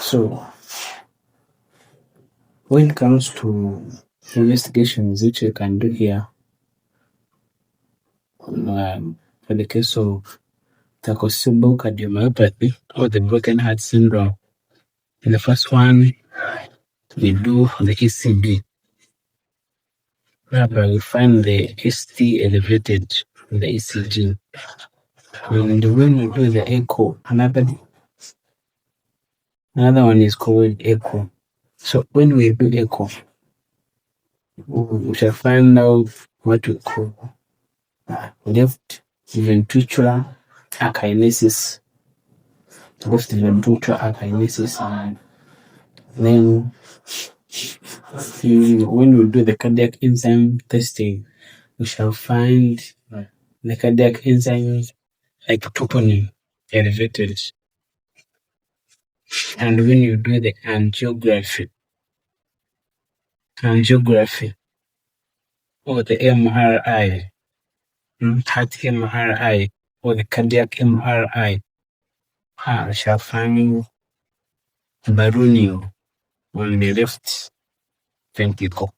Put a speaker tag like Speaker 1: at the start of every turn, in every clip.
Speaker 1: So when it comes to investigations which you can do here, for the case of Takotsubo Cardiomyopathy or the broken heart syndrome, the first one we do the ECG, whereby we find the ST elevated in the ECG. And when we do the echo, another one is called echo. So when we do echo, we shall find out what we call left ventricular akinesis. Left ventricular akinesis. And then when we do the cardiac enzyme testing, we shall find the cardiac enzymes like troponin elevated. And when you do the angiography or the MRI, heart MRI or the cardiac MRI, we shall find ballooning on the left ventricle.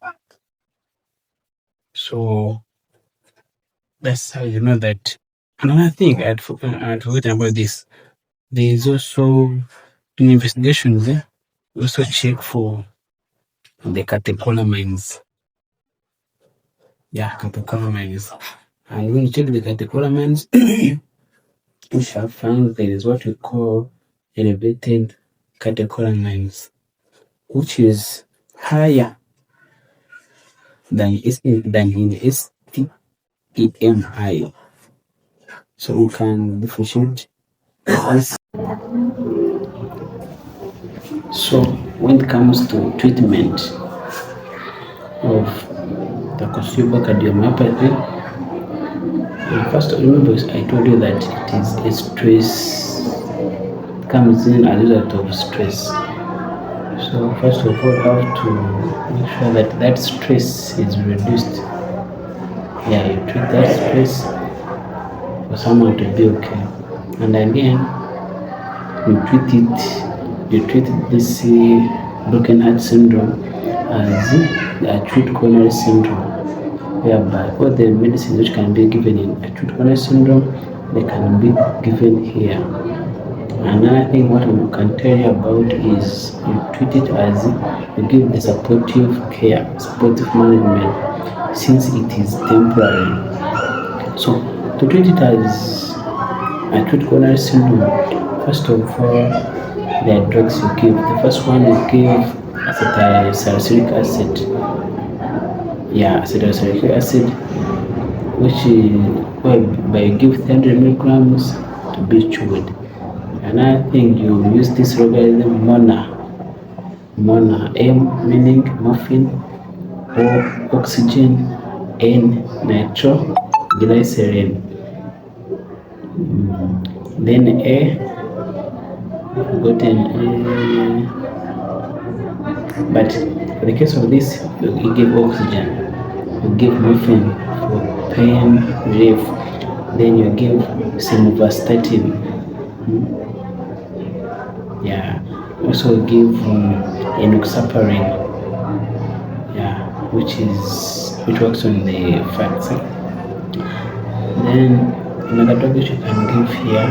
Speaker 1: So that's how you know that. Another thing I'd forgotten about this, there is also in investigations there, we also check for the catecholamines. Catecholamines. And when you check the catecholamines, we shall find there is what we call elevated catecholamines, which is higher than in STEMI. So we can differentiate this. So when it comes to treatment of Takotsubo Cardiomyopathy, first remember I told you that it is a stress, comes in as a result of stress. So first of all, have to make sure that that stress is reduced. You treat that stress for someone to be okay. And again, you treat this broken heart syndrome as the acute coronary syndrome, whereby all the medicines which can be given in acute coronary syndrome, they can be given here. Another thing what we can tell you about is you treat it as you give the supportive care, supportive management, since it is temporary. So to treat it as acute coronary syndrome, first of all, there are drugs you give. The first one you give acetylsalicylic acid. Acetylsalicylic acid, which whereby you give 300 milligrams to be chewed. Another thing, you use this logarithm MONA, M meaning morphine, O oxygen, N nitroglycerin, then A, but for the case of this, you give oxygen, you give morphine for pain relief, then you give simvastatin. Also give enoxaparin, which works on the fats. Then another drug which you can give here